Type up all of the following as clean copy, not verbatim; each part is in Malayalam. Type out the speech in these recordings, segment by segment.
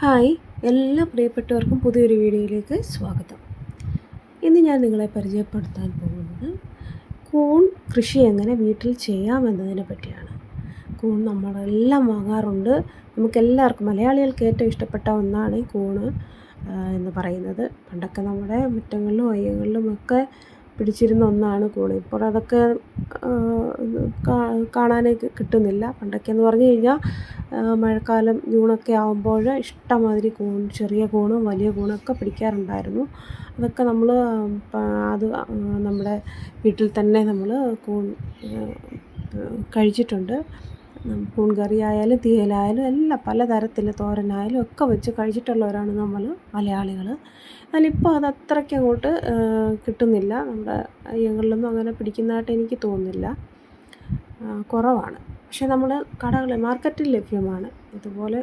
ഹായ്, എല്ലാ പ്രിയപ്പെട്ടവർക്കും പുതിയൊരു വീഡിയോയിലേക്ക് സ്വാഗതം. ഇന്ന് ഞാൻ നിങ്ങളെ പരിചയപ്പെടുത്താൻ പോകുന്നത് കൂൺ കൃഷി എങ്ങനെ വീട്ടിൽ ചെയ്യാമെന്നതിനെ പറ്റിയാണ്. കൂൺ നമ്മളെല്ലാം വാങ്ങാറുണ്ട്. നമുക്കെല്ലാവർക്കും മലയാളികൾക്ക് ഏറ്റവും ഇഷ്ടപ്പെട്ട ഒന്നാണ് ഈ കൂണ് എന്ന് പറയുന്നത്. പണ്ടൊക്കെ നമ്മുടെ മുറ്റങ്ങളിലും അയ്യങ്ങളിലുമൊക്കെ പിടിച്ചിരുന്ന ഒന്നാണ് കൂൺ. ഇപ്പോൾ അതൊക്കെ കാണാനേ കിട്ടുന്നില്ല. പണ്ടൊക്കെയെന്ന് പറഞ്ഞു കഴിഞ്ഞാൽ മഴക്കാലം ജൂണൊക്കെ ആകുമ്പോൾ ഇഷ്ടംമാതിരി കൂൺ, ചെറിയ കൂണും വലിയ കൂണൊക്കെ പിടിക്കാറുണ്ടായിരുന്നു. അതൊക്കെ നമ്മൾ അത് നമ്മുടെ വീട്ടിൽ തന്നെ നമ്മൾ കൂൺ കഴിച്ചിട്ടുണ്ട്. കൂൺ കറി ആയാലും തീയലായാലും എല്ലാം പലതരത്തിൽ തോരനായാലും ഒക്കെ വെച്ച് കഴിച്ചിട്ടുള്ളവരാണ് നമ്മൾ മലയാളികൾ. എന്നാലിപ്പോൾ അത് അത്രയ്ക്ക് അങ്ങോട്ട് കിട്ടുന്നില്ല. നമ്മുടെ അയ്യങ്ങളിലൊന്നും അങ്ങനെ പിടിക്കുന്നതായിട്ട് എനിക്ക് തോന്നുന്നില്ല, കുറവാണ്. പക്ഷെ നമ്മൾ മാർക്കറ്റിൽ ലഭ്യമാണ്. ഇതുപോലെ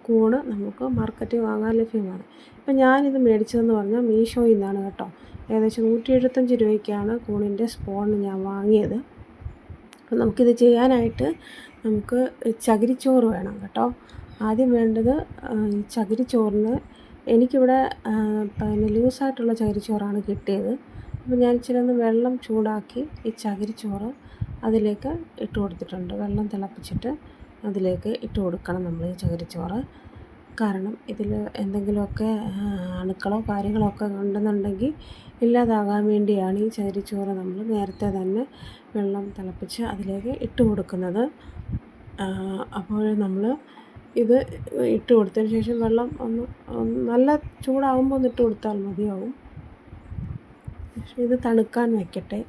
കൂണ് നമുക്ക് മാർക്കറ്റിൽ വാങ്ങാൻ ലഭ്യമാണ്. ഇപ്പം ഞാനിത് മേടിച്ചതെന്ന് പറഞ്ഞാൽ മീഷോയിൽ നിന്നാണ് കേട്ടോ. ഏകദേശം 175 രൂപയ്ക്കാണ് കൂണിൻ്റെ സ്പോൺ ഞാൻ വാങ്ങിയത്. അപ്പം നമുക്കിത് ചെയ്യാനായിട്ട് നമുക്ക് ചകിരിച്ചോറ് വേണം കേട്ടോ. ആദ്യം വേണ്ടത് ചകിരിച്ചോറിന് എനിക്കിവിടെ പിന്നെ ലൂസായിട്ടുള്ള ചകിരിച്ചോറാണ് കിട്ടിയത്. അപ്പോൾ ഞാൻ ഇച്ചിരി ഒന്ന് വെള്ളം ചൂടാക്കി ഈ ചകിരിച്ചോറ് അതിലേക്ക് ഇട്ട് കൊടുത്തിട്ടുണ്ട്. വെള്ളം തിളപ്പിച്ചിട്ട് അതിലേക്ക് ഇട്ട് കൊടുക്കണം നമ്മൾ ഈ ചകിരിച്ചോറ്. കാരണം ഇതിൽ എന്തെങ്കിലുമൊക്കെ അണുക്കളോ കാര്യങ്ങളോ ഒക്കെ ഉണ്ടെന്നുണ്ടെങ്കിൽ ഇല്ലാതാകാൻ വേണ്ടിയാണ് ഈ ചകിരിച്ചോറ് നമ്മൾ നേരത്തെ തന്നെ വെള്ളം തിളപ്പിച്ച് അതിലേക്ക് ഇട്ട് കൊടുക്കുന്നത്. അപ്പോൾ നമ്മൾ ഇത് ഇട്ട് കൊടുത്തതിന് ശേഷം വെള്ളം ഒന്ന് നല്ല ചൂടാകുമ്പോൾ ഒന്ന് ഇട്ട് കൊടുത്താൽ മതിയാവും. പക്ഷേ ഇത് തണുക്കാൻ വയ്ക്കട്ടെ.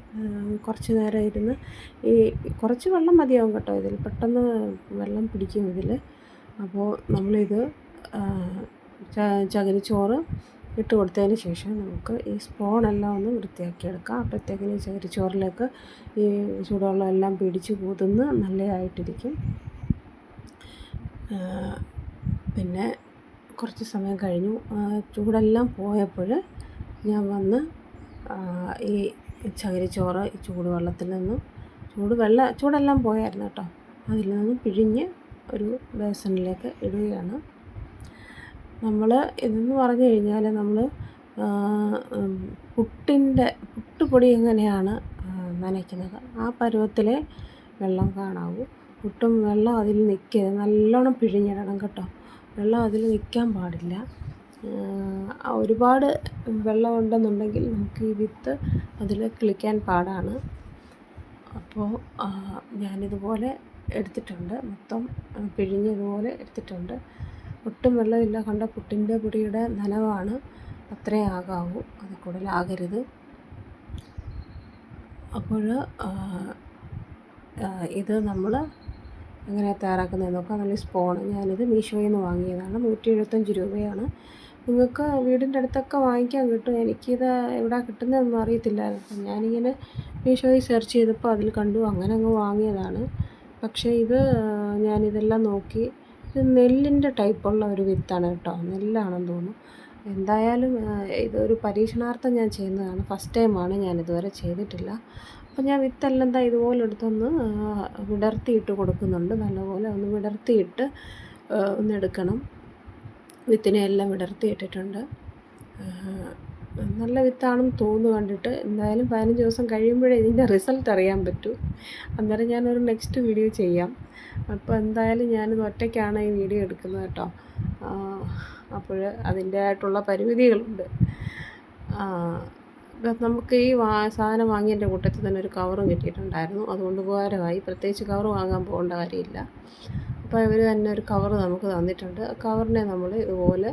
കുറച്ച് നേരം ഇരുന്ന് ഈ കുറച്ച് വെള്ളം മതിയാവും കേട്ടോ. ഇതിൽ പെട്ടെന്ന് വെള്ളം പിടിക്കും ഇതിൽ. അപ്പോൾ നമ്മളിത് ചകിരിച്ചോറ് ഇട്ട് കൊടുത്തതിന് ശേഷം നമുക്ക് ഈ സ്പൂണെല്ലാം ഒന്ന് വൃത്തിയാക്കിയെടുക്കാം. അപ്പോഴത്തേക്കിന് ഈ ചകിരിച്ചോറിലേക്ക് ഈ ചൂടുവെള്ളം എല്ലാം പിടിച്ച് കുതിർന്ന് നല്ലതായിട്ടിരിക്കും. പിന്നെ കുറച്ച് സമയം കഴിഞ്ഞു. ചൂടെല്ലാം പോയപ്പോൾ ഞാൻ വന്ന് ഈ ചകിരിച്ചോറ് ഈ ചൂടുവെള്ളത്തിൽ നിന്നും ചൂടെല്ലാം പോയായിരുന്നു കേട്ടോ. അതിൽ നിന്നും പിഴിഞ്ഞ് ഒരു ബേസണിലേക്ക് ഇടുകയാണ്. നമ്മൾ ഇതെന്ന് പറഞ്ഞു കഴിഞ്ഞാൽ നമ്മൾ പുട്ടുപൊടി എങ്ങനെയാണ് നനയ്ക്കുന്നത് ആ പരുവത്തിലെ വെള്ളം കാണാവൂ. ഒട്ടും വെള്ളം അതിൽ നിൽക്കരുത്. നല്ലോണം പിഴിഞ്ഞിടണം കേട്ടോ. വെള്ളം അതിൽ നിൽക്കാൻ പാടില്ല. ഒരുപാട് വെള്ളം ഉണ്ടെന്നുണ്ടെങ്കിൽ നമുക്ക് ഈ വിത്ത് അതിൽ കിളിക്കാൻ പാടാണ്. അപ്പോൾ ഞാനിതുപോലെ എടുത്തിട്ടുണ്ട്. മൊത്തം പിഴിഞ്ഞതുപോലെ എടുത്തിട്ടുണ്ട്. ഒട്ടും വെള്ളമില്ല. കണ്ട പുട്ടിൻ്റെ പൊടിയുടെ നനവാണ്. അത്രേ ആകാവൂ, അതിൽ കൂടുതലാകരുത്. അപ്പോൾ ഇത് നമ്മൾ എങ്ങനെ തയ്യാറാക്കുന്നതെന്ന് നോക്കാം. നല്ല സ്പൂൺ ഞാനിത് മീഷോയിൽ നിന്ന് വാങ്ങിയതാണ്. 175 രൂപയാണ്. നിങ്ങൾക്ക് വീടിൻ്റെ അടുത്തൊക്കെ വാങ്ങിക്കാൻ കിട്ടും. എനിക്കിത് എവിടെ കിട്ടുന്നതെന്നൊന്നും അറിയത്തില്ലായിരുന്നു. ഞാനിങ്ങനെ മീഷോയിൽ സെർച്ച് ചെയ്തപ്പോൾ അതിൽ കണ്ടു, അങ്ങനെ അങ്ങ് വാങ്ങിയതാണ്. പക്ഷേ ഞാനിതെല്ലാം നോക്കി, ഇത് നെല്ലിൻ്റെ ടൈപ്പുള്ള ഒരു വിത്താണ് കേട്ടോ. നെല്ലാണെന്ന് തോന്നുന്നു. എന്തായാലും ഇതൊരു പരീക്ഷണാർത്ഥം ഞാൻ ചെയ്യുന്നതാണ്. ഫസ്റ്റ് ടൈമാണ്, ഞാനിതുവരെ ചെയ്തിട്ടില്ല. അപ്പോൾ ഞാൻ വിത്തെല്ലാം ഇതുപോലെ എടുത്തൊന്ന് വിടർത്തിയിട്ട് കൊടുക്കുന്നുണ്ട്. നല്ലപോലെ ഒന്ന് വിടർത്തിയിട്ട് ഒന്നെടുക്കണം. വിത്തിനെ എല്ലാം വിടർത്തിയിട്ടിട്ടുണ്ട്. നല്ല വിത്താണെന്ന് തോന്നുന്നു കണ്ടിട്ട്. എന്തായാലും 15 ദിവസം കഴിയുമ്പോഴേ ഇതിൻ്റെ റിസൾട്ട് അറിയാൻ പറ്റൂ. അന്നേരം ഞാനൊരു നെക്സ്റ്റ് വീഡിയോ ചെയ്യാം. അപ്പോൾ എന്തായാലും ഞാനിത് ഒറ്റയ്ക്കാണ് ഈ വീഡിയോ എടുക്കുന്നത് കേട്ടോ. അപ്പോൾ അതിൻ്റേതായിട്ടുള്ള പരിമിതികളുണ്ട്. നമുക്ക് ഈ സാധനം വാങ്ങിയതിൻ്റെ കൂട്ടത്തിൽ തന്നെ ഒരു കവറും കിട്ടിയിട്ടുണ്ടായിരുന്നു. അതുകൊണ്ട് ഉപകാരമായി. പ്രത്യേകിച്ച് കവർ വാങ്ങാൻ പോകേണ്ട കാര്യമില്ല. അപ്പോൾ ഇവർ തന്നെ ഒരു കവർ നമുക്ക് തന്നിട്ടുണ്ട്. ആ കവറിനെ നമ്മൾ ഇതുപോലെ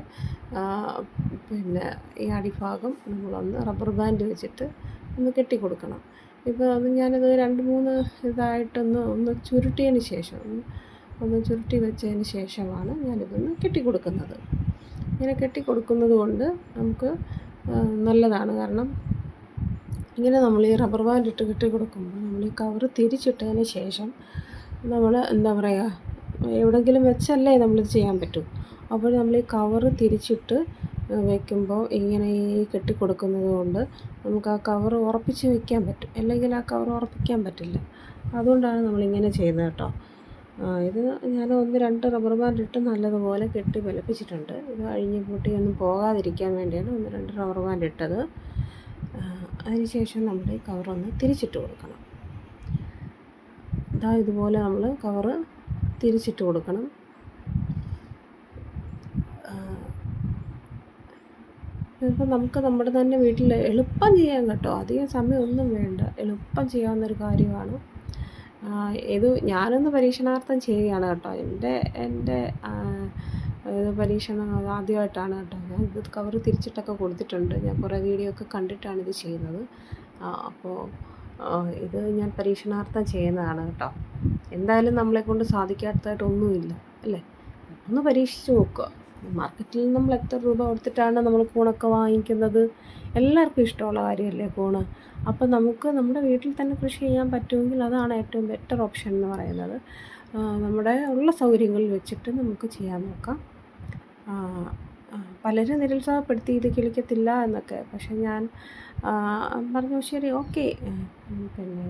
പിന്നെ ഈ അടിഭാഗം നമ്മളൊന്ന് റബ്ബർ ബാൻഡ് വെച്ചിട്ട് ഒന്ന് കെട്ടിക്കൊടുക്കണം. ഇപ്പോൾ ഞാനിത് 2-3 ഇതായിട്ടൊന്ന് ചുരുട്ടിയതിന് ശേഷം ഒന്ന് ചുരുട്ടി വെച്ചതിന് ശേഷമാണ് ഞാനിതൊന്ന് കെട്ടിക്കൊടുക്കുന്നത്. ഇങ്ങനെ കെട്ടിക്കൊടുക്കുന്നത് കൊണ്ട് നമുക്ക് നല്ലതാണ്. കാരണം ഇങ്ങനെ നമ്മൾ ഈ റബ്ബർ ബാൻഡ് ഇട്ട് കെട്ടിക്കൊടുക്കുമ്പോൾ നമ്മൾ ഈ കവർ തിരിച്ചിട്ടതിന് ശേഷം നമ്മൾ എന്താ പറയുക, എവിടെയെങ്കിലും വെച്ചല്ലേ നമ്മളിത് ചെയ്യാൻ പറ്റൂ. അപ്പോൾ നമ്മൾ ഈ കവറ് തിരിച്ചിട്ട് വയ്ക്കുമ്പോൾ ഇങ്ങനെ ഈ കെട്ടിക്കൊടുക്കുന്നത് കൊണ്ട് നമുക്ക് ആ കവർ ഉറപ്പിച്ച് വയ്ക്കാൻ പറ്റും. അല്ലെങ്കിൽ ആ കവർ ഉറപ്പിക്കാൻ പറ്റില്ല. അതുകൊണ്ടാണ് നമ്മളിങ്ങനെ ചെയ്യുന്നത് കേട്ടോ. ഇത് ഞാൻ 2 റബ്ബർ ബാൻഡ് ഇട്ട് നല്ലതുപോലെ കെട്ടി വലിപ്പിച്ചിട്ടുണ്ട്. ഇത് അഴിഞ്ഞ് പൊട്ടിയൊന്നും പോകാതിരിക്കാൻ വേണ്ടിയാണ് 2 റബ്ബർ ബാൻഡ് ഇട്ടത്. അതിന് ശേഷം നമ്മൾ ഈ കവറൊന്ന് തിരിച്ചിട്ട് കൊടുക്കണം. ഇതുപോലെ നമ്മൾ കവറ് തിരിച്ചിട്ട് കൊടുക്കണം. ഇതിപ്പോൾ നമുക്ക് നമ്മുടെ തന്നെ വീട്ടിൽ എളുപ്പം ചെയ്യാൻ കേട്ടോ, അധികം സമയമൊന്നും വേണ്ട, എളുപ്പം ചെയ്യാവുന്നൊരു കാര്യമാണ്. ഇത് ഞാനൊന്ന് പരീക്ഷണാർത്ഥം ചെയ്യുകയാണ് കേട്ടോ. എൻ്റെ ഇത് പരീക്ഷണം ആദ്യമായിട്ടാണ് കേട്ടോ. ഞാൻ ഇത് കവറ് തിരിച്ചിട്ടൊക്കെ കൊടുത്തിട്ടുണ്ട്. ഞാൻ കുറേ വീഡിയോ ഒക്കെ കണ്ടിട്ടാണ് ഇത് ചെയ്യുന്നത്. അപ്പോൾ ഇത് ഞാൻ പരീക്ഷണാർത്ഥം ചെയ്യുന്നതാണ് കേട്ടോ. എന്തായാലും നമ്മളെക്കൊണ്ട് സാധിക്കാത്തതായിട്ടൊന്നുമില്ല അല്ലേ. ഒന്ന് പരീക്ഷിച്ച് നോക്കുക. മാർക്കറ്റിൽ നമ്മൾ എത്ര രൂപ കൊടുത്തിട്ടാണ് നമ്മൾ കൂണൊക്കെ വാങ്ങിക്കുന്നത്? എല്ലാവർക്കും ഇഷ്ടമുള്ള കാര്യമല്ലേ കൂണ്. അപ്പോൾ നമുക്ക് നമ്മുടെ വീട്ടിൽ തന്നെ കൃഷി ചെയ്യാൻ പറ്റുമെങ്കിൽ അതാണ് ഏറ്റവും ബെറ്റർ ഓപ്ഷൻ എന്ന് പറയുന്നത്. നമ്മുടെ ഉള്ള സൗകര്യങ്ങളിൽ വെച്ചിട്ട് നമുക്ക് ചെയ്യാൻ നോക്കാം. പലരും നിരുത്സാഹപ്പെടുത്തി ഇത് കിളിക്കത്തില്ല എന്നൊക്കെ. പക്ഷെ ഞാൻ പറഞ്ഞു ശരി ഓക്കെ, പിന്നെ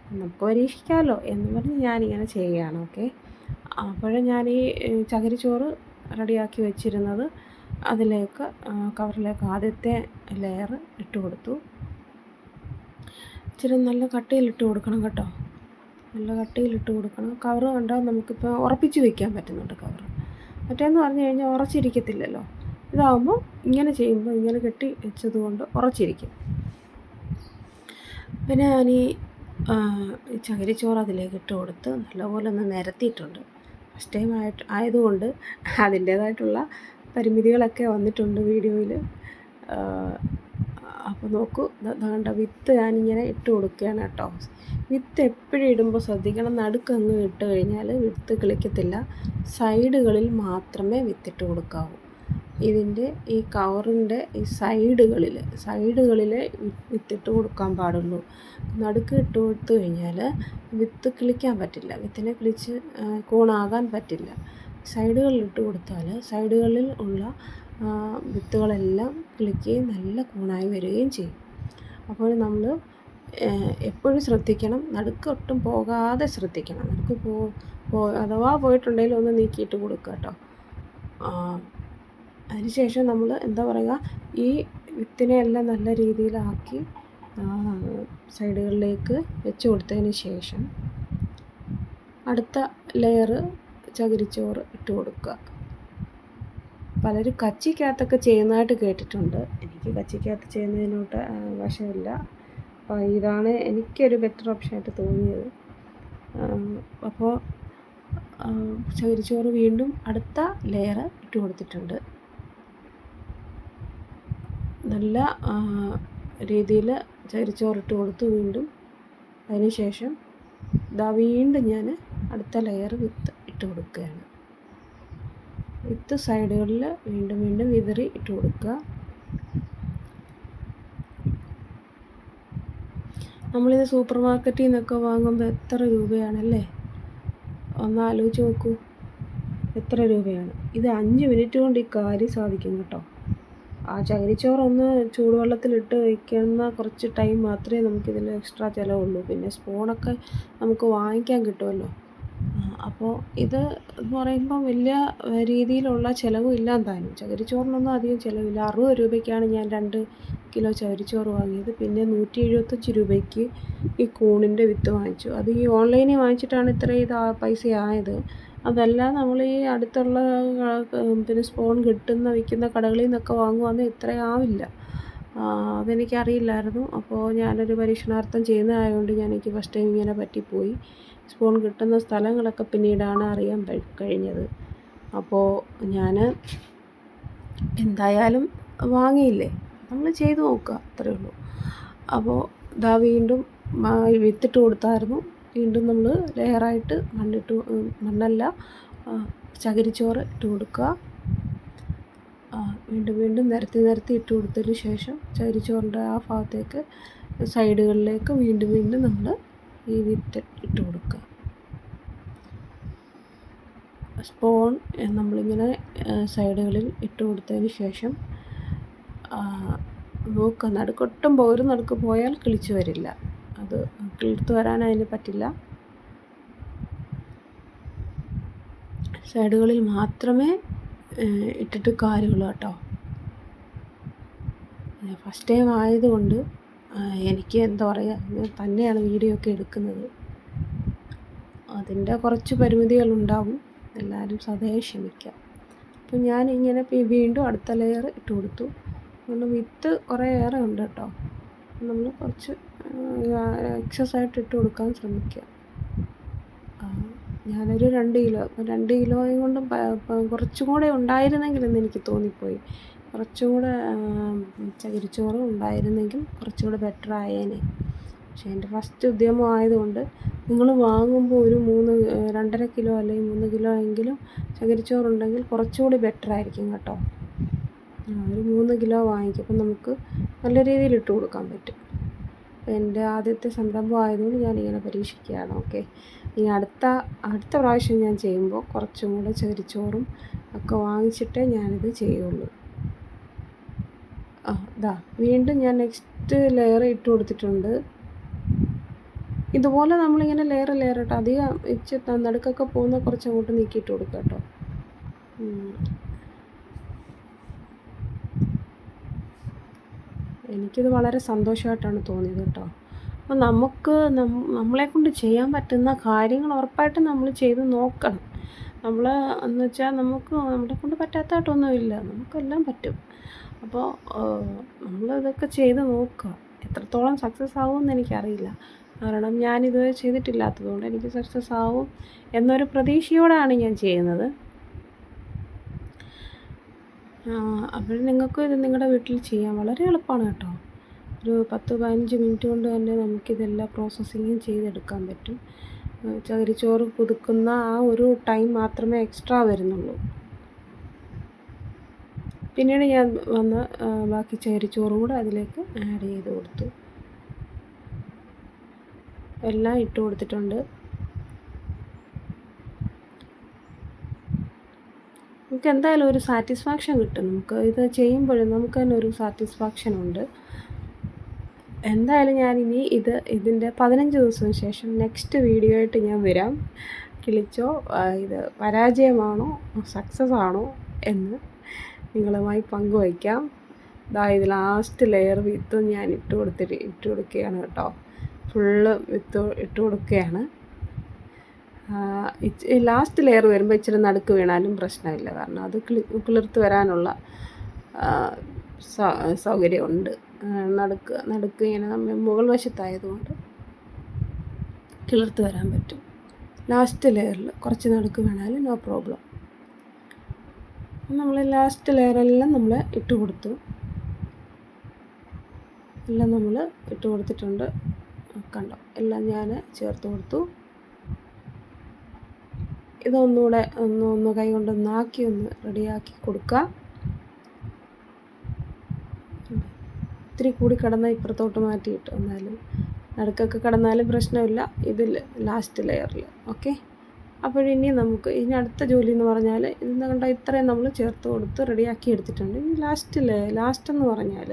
നമുക്ക് പരീക്ഷിക്കാമല്ലോ എന്ന് പറഞ്ഞ് ഞാനിങ്ങനെ ചെയ്യുകയാണ്. ഓക്കെ, അപ്പോഴും ഞാൻ ഈ ചകിരിച്ചോറ് റെഡിയാക്കി വെച്ചിരുന്നത് അതിലേക്ക് കവറിലേക്ക് ആദ്യത്തെ ലെയർ ഇട്ട് കൊടുത്തു. ഇച്ചിരി നല്ല കട്ടിയിലിട്ട് കൊടുക്കണം കേട്ടോ, നല്ല കട്ടിയിലിട്ട് കൊടുക്കണം. കവറ് കണ്ടാൽ നമുക്കിപ്പോൾ ഉറപ്പിച്ച് വയ്ക്കാൻ പറ്റുന്നുണ്ട് കവറ്. മറ്റേന്ന് പറഞ്ഞു കഴിഞ്ഞാൽ ഉറച്ചിരിക്കത്തില്ലല്ലോ. ഇതാകുമ്പോൾ ഇങ്ങനെ ചെയ്യുമ്പോൾ ഇങ്ങനെ കെട്ടി വെച്ചത് കൊണ്ട് ഉറച്ചിരിക്കും. പിന്നെ ഞാൻ ഈ ചകിരിച്ചോറ് അതിലേക്ക് ഇട്ട് കൊടുത്ത് നല്ലപോലെ ഒന്ന് നിരത്തിയിട്ടുണ്ട്. ഫസ്റ്റ് ടൈം ആയതുകൊണ്ട് അതിൻ്റേതായിട്ടുള്ള പരിമിതികളൊക്കെ വന്നിട്ടുണ്ട് വീഡിയോയിൽ. അപ്പോൾ നോക്കൂ, കണ്ട വിത്ത് ഞാനിങ്ങനെ ഇട്ട് കൊടുക്കുകയാണ് കേട്ടോ. വിത്ത് എപ്പോഴും ഇടുമ്പോൾ ശ്രദ്ധിക്കണം, നടുക്കങ്ങ് ഇട്ട് കഴിഞ്ഞാൽ വിത്ത് കിളിക്കത്തില്ല. സൈഡുകളിൽ മാത്രമേ വിത്തിട്ട് കൊടുക്കാവൂ. ഇതിൻ്റെ ഈ കവറിൻ്റെ ഈ സൈഡുകളിൽ വിത്തിട്ട് കൊടുക്കാൻ പാടുള്ളൂ. നടുക്ക് ഇട്ട് കൊടുത്തു കഴിഞ്ഞാൽ വിത്ത് കിളിക്കാൻ പറ്റില്ല, വിത്തിനെ കിളിച്ച് കൂണാകാൻ പറ്റില്ല. സൈഡുകളിൽ ഇട്ട് കൊടുത്താൽ സൈഡുകളിൽ ഉള്ള വിത്തുകളെല്ലാം കിളിക്കുകയും നല്ല കൂണായി വരികയും ചെയ്യും. അപ്പോൾ നമ്മൾ എപ്പോഴും ശ്രദ്ധിക്കണം, നടുക്ക് ഒട്ടും പോകാതെ ശ്രദ്ധിക്കണം. നടുക്ക് അഥവാ പോയിട്ടുണ്ടെങ്കിൽ ഒന്ന് നീക്കിയിട്ട് കൊടുക്കുക കേട്ടോ. അതിനുശേഷം നമ്മൾ എന്താ പറയുക, ഈ വിത്തിനെ എല്ലാം നല്ല രീതിയിലാക്കി സൈഡുകളിലേക്ക് വെച്ച് കൊടുത്തതിന് ശേഷം അടുത്ത ലെയർ ചകിരിച്ചോറ് ഇട്ട് കൊടുക്കുക. പലരും കച്ചിക്കകത്തൊക്കെ ചെയ്യുന്നതായിട്ട് കേട്ടിട്ടുണ്ട്. എനിക്ക് കച്ചിക്കകത്ത് ചെയ്യുന്നതിനോട്ട് വശമില്ല. അപ്പോൾ ഇതാണ് എനിക്കൊരു ബെറ്റർ ഓപ്ഷനായിട്ട് തോന്നിയത്. അപ്പോൾ ചകിരിച്ചോറ് വീണ്ടും അടുത്ത ലെയർ ഇട്ട് കൊടുത്തിട്ടുണ്ട്. നല്ല രീതിയിൽ ചകിരിച്ചോറിട്ട് കൊടുത്തു വീണ്ടും. അതിന് ശേഷം വീണ്ടും ഞാൻ അടുത്ത ലെയർ വിത്ത് ഇട്ട് കൊടുക്കുകയാണ്. വിത്ത് സൈഡുകളിൽ വീണ്ടും വിതറി ഇട്ട് കൊടുക്കുക. നമ്മളിത് സൂപ്പർ മാർക്കറ്റിൽ നിന്നൊക്കെ വാങ്ങുമ്പോൾ എത്ര രൂപയാണല്ലേ, ഒന്ന് ആലോചിച്ച് നോക്കൂ, എത്ര രൂപയാണ്. ഇത് 5 മിനിറ്റ് കൊണ്ട് ഈ കാര്യം സാധിക്കും കേട്ടോ. ആ ചകിരിച്ചോറൊന്ന് ചൂടുവെള്ളത്തിലിട്ട് വയ്ക്കുന്ന കുറച്ച് ടൈം മാത്രമേ നമുക്കിതിൽ എക്സ്ട്രാ ചിലവുള്ളൂ. പിന്നെ സ്പൂണൊക്കെ നമുക്ക് വാങ്ങിക്കാൻ കിട്ടുമല്ലോ. അപ്പോൾ ഇത് പറയുമ്പം വലിയ രീതിയിലുള്ള ചിലവും ഇല്ലാന്ന് താനും. ചകിരിച്ചോറിനൊന്നും അധികം ചിലവില്ല. 60 രൂപയ്ക്കാണ് ഞാൻ 2 കിലോ ചകിരിച്ചോറ് വാങ്ങിയത്. പിന്നെ 175 രൂപയ്ക്ക് ഈ കൂണിൻ്റെ വിത്ത് വാങ്ങിച്ചു. അത് ഈ ഓൺലൈനിൽ വാങ്ങിച്ചിട്ടാണ് ഇത്രയും പൈസ ആയത്. അതല്ല നമ്മൾ ഈ അടുത്തുള്ള പിന്നെ സ്പൂൺ വിൽക്കുന്ന കടകളിൽ നിന്നൊക്കെ വാങ്ങുവാണെങ്കിൽ ഇത്രയും ആവില്ല. അതെനിക്കറിയില്ലായിരുന്നു. അപ്പോൾ ഞാനൊരു പരീക്ഷണാർത്ഥം ചെയ്യുന്നതായതുകൊണ്ട് എനിക്ക് ഫസ്റ്റ് ടൈം ഇങ്ങനെ പറ്റിപ്പോയി. സ്പൂൺ കിട്ടുന്ന സ്ഥലങ്ങളൊക്കെ പിന്നീടാണ് അറിയാൻ കഴിഞ്ഞത്. അപ്പോൾ ഞാൻ എന്തായാലും വാങ്ങിയില്ലേ, നമ്മൾ ചെയ്ത് നോക്കുക, അത്രയേ ഉള്ളൂ. അപ്പോൾ വീണ്ടും വിത്തിട്ട് കൊടുത്തായിരുന്നു. വീണ്ടും നമ്മൾ ലെയറായിട്ട് മണ്ണല്ല ചകിരിച്ചോറ് ഇട്ട് കൊടുക്കുക. വീണ്ടും നിരത്തി ഇട്ട് കൊടുത്തതിന് ശേഷം ചകിരിച്ചോറിൻ്റെ ആ ഭാഗത്തേക്ക് സൈഡുകളിലേക്ക് വീണ്ടും നമ്മൾ ഈ വിത്ത് ഇട്ട് കൊടുക്കുക. സ്പൂൺ നമ്മളിങ്ങനെ സൈഡുകളിൽ ഇട്ട് കൊടുത്തതിന് ശേഷം നോക്കുക, നടുക്കൊട്ടും ഒരു നടുക്ക് പോയാൽ കിളിച്ച് വരില്ല. അത് കിളിർത്ത് വരാൻ അതിന് പറ്റില്ല. സൈഡുകളിൽ മാത്രമേ ഇട്ടിട്ട് കാര്യമുള്ളൂ കേട്ടോ. ഫസ്റ്റ് ടൈം ആയതുകൊണ്ട് എനിക്ക് എന്താ പറയുക, ഞാൻ തന്നെയാണ് വീഡിയോ ഒക്കെ എടുക്കുന്നത്. അതിൻ്റെ കുറച്ച് പരിമിതികളുണ്ടാവും, എല്ലാവരും സദയം ക്ഷമിക്കാം. അപ്പം ഞാൻ ഇങ്ങനെ വീണ്ടും അടുത്ത ലെയർ ഇട്ട് കൊടുത്തു. അതുകൊണ്ട് വിത്ത് കുറേ ഏറെ ഉണ്ട് കേട്ടോ. നമ്മൾ കുറച്ച് എക്സസ് ആയിട്ട് ഇട്ട് കൊടുക്കാൻ ശ്രമിക്കുക. ഞാനൊരു 2 കിലോയും കൊണ്ടും കുറച്ചും കൂടെ ഉണ്ടായിരുന്നെങ്കിലെന്ന് എനിക്ക് തോന്നിപ്പോയി. കുറച്ചും കൂടെ ചകിരിച്ചോറ് ഉണ്ടായിരുന്നെങ്കിൽ കുറച്ചും കൂടെ ബെറ്റർ ആയേനെ. പക്ഷേ എൻ്റെ ഫസ്റ്റ് ഉദ്യമം ആയതുകൊണ്ട് നിങ്ങൾ വാങ്ങുമ്പോൾ ഒരു 2.5 കിലോ അല്ലെങ്കിൽ 3 കിലോ എങ്കിലും ചകിരിച്ചോറുണ്ടെങ്കിൽ കുറച്ചുകൂടി ബെറ്റർ ആയിരിക്കും കേട്ടോ. ഒരു 3 കിലോ വാങ്ങിക്കും, അപ്പം നമുക്ക് നല്ല രീതിയിൽ ഇട്ട് കൊടുക്കാൻ പറ്റും. എൻ്റെ ആദ്യത്തെ സംരംഭം ആയതുകൊണ്ട് ഞാനിങ്ങനെ പരീക്ഷിക്കുകയാണ്. ഓക്കെ, ഇനി അടുത്ത പ്രാവശ്യം ഞാൻ ചെയ്യുമ്പോൾ കുറച്ചും കൂടെ ചകിരിച്ചോറും ഒക്കെ വാങ്ങിച്ചിട്ടേ ഞാനിത് ചെയ്യുള്ളൂ. വീണ്ടും ഞാൻ നെക്സ്റ്റ് ലെയർ ഇട്ട് കൊടുത്തിട്ടുണ്ട്. ഇതുപോലെ നമ്മളിങ്ങനെ ലെയർ ഇട്ട് അധികം നടുക്കൊക്കെ പോകുന്ന കുറച്ചങ്ങോട്ട് നീക്കിയിട്ട് കൊടുക്കുക കേട്ടോ. എനിക്കിത് വളരെ സന്തോഷമായിട്ടാണ് തോന്നിയത് കേട്ടോ. അപ്പോൾ നമുക്ക് നമ്മളെക്കൊണ്ട് ചെയ്യാൻ പറ്റുന്ന കാര്യങ്ങൾ ഉറപ്പായിട്ടും നമ്മൾ ചെയ്ത് നോക്കണം. എന്ന് വെച്ചാൽ നമ്മളെ കൊണ്ട് പറ്റാത്തതായിട്ടൊന്നുമില്ല, നമുക്കെല്ലാം പറ്റും. അപ്പോൾ നമ്മളിതൊക്കെ ചെയ്ത് നോക്കുക. എത്രത്തോളം സക്സസ് ആവുമെന്ന് എനിക്കറിയില്ല, കാരണം ഞാനിതുവരെ ചെയ്തിട്ടില്ലാത്തതുകൊണ്ട് എനിക്ക് സക്സസ് ആവും എന്നൊരു പ്രതീക്ഷയോടെയാണ് ഞാൻ ചെയ്യുന്നത്. അപ്പോൾ നിങ്ങൾക്ക് ഇത് നിങ്ങളുടെ വീട്ടിൽ ചെയ്യാം, വളരെ എളുപ്പമാണ് കേട്ടോ. ഒരു 10-15 മിനിറ്റ് കൊണ്ട് തന്നെ നമുക്കിതെല്ലാ പ്രോസസ്സിങ്ങും ചെയ്തെടുക്കാൻ പറ്റും. ചകിരിച്ചോറ് പുതുക്കുന്ന ആ ഒരു ടൈം മാത്രമേ എക്സ്ട്രാ വരുന്നുള്ളൂ. പിന്നീട് ഞാൻ ബാക്കി ചകിരിച്ചോറും കൂടെ അതിലേക്ക് ആഡ് ചെയ്ത് കൊടുത്തു. എല്ലാം ഇട്ട് കൊടുത്തിട്ടുണ്ട്. നമുക്ക് എന്തായാലും ഒരു സാറ്റിസ്ഫാക്ഷൻ കിട്ടും. നമുക്ക് ഇത് ചെയ്യുമ്പോഴും നമുക്ക് തന്നെ ഒരു സാറ്റിസ്ഫാക്ഷൻ ഉണ്ട്. എന്തായാലും ഞാനിനി ഇതിൻ്റെ 15 ദിവസത്തിന് ശേഷം നെക്സ്റ്റ് വീഡിയോ ആയിട്ട് ഞാൻ വരാം. കിളിച്ചോ ഇത് പരാജയമാണോ സക്സസ് ആണോ എന്ന് നിങ്ങളുമായി പങ്കുവയ്ക്കാം. ഇത് ലാസ്റ്റ് ലെയർ വിത്തും ഞാൻ ഇട്ട് കൊടുക്കുകയാണ് കേട്ടോ. ഫുള്ള് വിത്ത് ഇട്ട് കൊടുക്കുകയാണ്. ലാസ്റ്റ് ലെയർ വരുമ്പോൾ ഇച്ചിരി നടുക്ക് വീണാലും പ്രശ്നമില്ല, കാരണം അത് കിളിർത്ത് വരാനുള്ള സൗകര്യമുണ്ട്. നടുക്ക് ഇങ്ങനെ മുകൾ വശത്തായതുകൊണ്ട് കിളിർത്ത് വരാൻ പറ്റും. ലാസ്റ്റ് ലെയറിൽ കുറച്ച് നടുക്ക് വീണാലും നോ പ്രോബ്ലം. നമ്മൾ ലാസ്റ്റ് ലെയറെല്ലാം നമ്മൾ ഇട്ട് കൊടുത്തു. എല്ലാം നമ്മൾ ഇട്ട് കൊടുത്തിട്ടുണ്ട്, കണ്ടോ, എല്ലാം ഞാൻ ചേർത്ത് കൊടുത്തു. ഇതൊന്നുകൂടെ ഒന്ന് കൈ കൊണ്ട് ഒന്ന് റെഡിയാക്കി കൊടുക്കുക. ഇത്തിരി കൂടി കിടന്നാൽ ഇപ്പുറത്തോട്ട് മാറ്റിയിട്ട് എന്നാലും നടുക്കൊക്കെ കിടന്നാലും പ്രശ്നമില്ല, ഇതിൽ ലാസ്റ്റ് ലെയറിൽ. ഓക്കെ, അപ്പോഴിനി ഇനി അടുത്ത ജോലി എന്ന് പറഞ്ഞാൽ ഇതെന്ന് കണ്ടാൽ ഇത്രയും നമ്മൾ ചേർത്ത് കൊടുത്ത് റെഡിയാക്കി എടുത്തിട്ടുണ്ട്. ഇനി ലാസ്റ്റ് എന്ന് പറഞ്ഞാൽ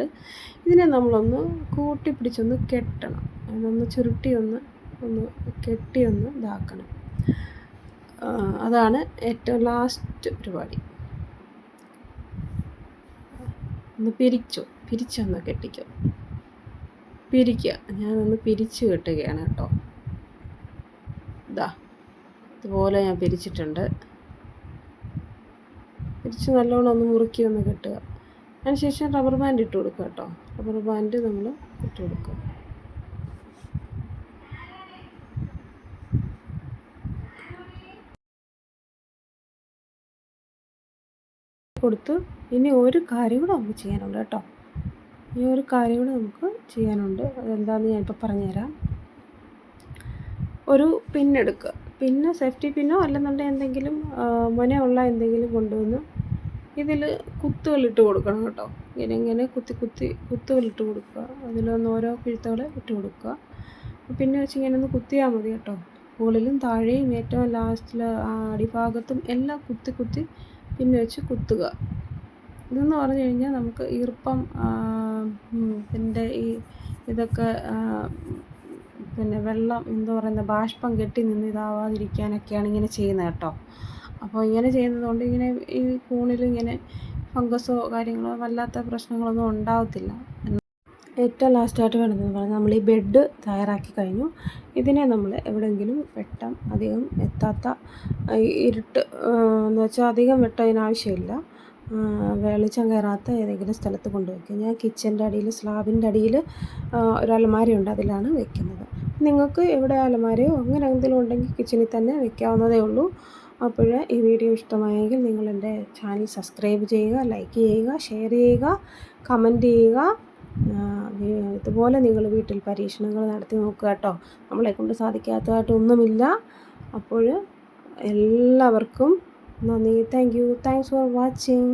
ഇതിനെ നമ്മളൊന്ന് കൂട്ടിപ്പിടിച്ചൊന്ന് കെട്ടണം. അതൊന്ന് ചുരുട്ടി ഒന്ന് കെട്ടി ഇതാക്കണം. അതാണ് ഏറ്റവും ലാസ്റ്റ് പരിപാടി. ഒന്ന് പിരിച്ചൊന്ന് കെട്ടിക്കോ. ഞാനൊന്ന് പിരിച്ച് കെട്ടുകയാണ് കേട്ടോ. ഇതുപോലെ ഞാൻ പിരിച്ചിട്ടുണ്ട്. പിരിച്ച് നല്ലോണം ഒന്ന് മുറുക്കി ഒന്ന് കെട്ടുക. അതിനുശേഷം റബ്ബർ ബാൻഡ് ഇട്ട് കൊടുക്കുക കേട്ടോ. റബ്ബർ ബാൻഡ് നമ്മൾ ഇട്ട് കൊടുക്കുക. ഇനി ഒരു കാര്യം കൂടെ നമുക്ക് ചെയ്യാനുണ്ട് കേട്ടോ. അതെന്താണെന്ന് ഞാനിപ്പോൾ പറഞ്ഞുതരാം. ഒരു പിന്നെടുക്കുക. പിന്നെ സേഫ്റ്റി പിന്നോ അല്ലെന്നുണ്ടെങ്കിൽ എന്തെങ്കിലും മുനയുള്ള എന്തെങ്കിലും കൊണ്ടുവന്ന് ഇതിൽ കുത്തുകളിട്ട് കൊടുക്കണം കേട്ടോ. ഇങ്ങനെ കുത്തുകളിട്ട് കൊടുക്കുക. അതിലൊന്ന് ഓരോ കിഴുത്തുകൾ ഇട്ട് കൊടുക്കുക. പിന്നെ വെച്ച് ഇങ്ങനെ ഒന്ന് കുത്തിയാൽ മതി കേട്ടോ. മുകളിലും താഴെയും ഏറ്റവും ലാസ്റ്റിൽ അടിഭാഗത്തും എല്ലാം കുത്തി പിന്നെ വെച്ച് കുത്തുക. ഇതെന്ന് പറഞ്ഞു കഴിഞ്ഞാൽ നമുക്ക് ഈർപ്പം ഇതൊക്കെ പിന്നെ വെള്ളം ബാഷ്പം കെട്ടി നിന്ന് ഇതാവാതിരിക്കാനൊക്കെയാണ് ഇങ്ങനെ ചെയ്യുന്നത് കേട്ടോ. അപ്പോൾ ഇങ്ങനെ ചെയ്യുന്നതുകൊണ്ട് ഇങ്ങനെ ഈ കൂണിൽ ഇങ്ങനെ ഫംഗസോ കാര്യങ്ങളോ വല്ലാത്ത പ്രശ്നങ്ങളൊന്നും ഉണ്ടാകത്തില്ല. ഏറ്റവും ലാസ്റ്റായിട്ട് വേണ്ടതെന്ന് പറഞ്ഞാൽ നമ്മൾ ഈ ബെഡ് തയ്യാറാക്കി കഴിഞ്ഞു. ഇതിനെ നമ്മൾ എവിടെയെങ്കിലും വെട്ടം അധികം എത്താത്ത ഇരുട്ട് എന്ന് വെച്ചാൽ അധികം വെട്ടം ഇതിനാവശ്യമില്ല, വെളിച്ചം കയറാത്ത ഏതെങ്കിലും സ്ഥലത്ത് കൊണ്ടുവയ്ക്കുക. ഞാൻ കിച്ചൻ്റെ അടിയിൽ സ്ലാബിൻ്റെ അടിയിൽ ഒരു അലമാരയുണ്ട്, അതിലാണ് വെക്കുന്നത്. നിങ്ങൾക്ക് എവിടെ അലമാരയോ അങ്ങനെ എന്തെങ്കിലും ഉണ്ടെങ്കിൽ കിച്ചണിൽ തന്നെ വെക്കാവുന്നതേ ഉള്ളൂ. അപ്പോൾ ഈ വീഡിയോ ഇഷ്ടമായെങ്കിൽ നിങ്ങളെൻ്റെ ചാനൽ സബ്സ്ക്രൈബ് ചെയ്യുക, ലൈക്ക് ചെയ്യുക, ഷെയർ ചെയ്യുക, കമൻറ്റ് ചെയ്യുക. ഇതുപോലെ നിങ്ങൾ വീട്ടിൽ പരീക്ഷണങ്ങൾ നടത്തി നോക്കുക കേട്ടോ. നമ്മളെക്കൊണ്ട് സാധിക്കാത്തതായിട്ടൊന്നുമില്ല. അപ്പോൾ എല്ലാവർക്കും നന്ദി. Thanks for watching.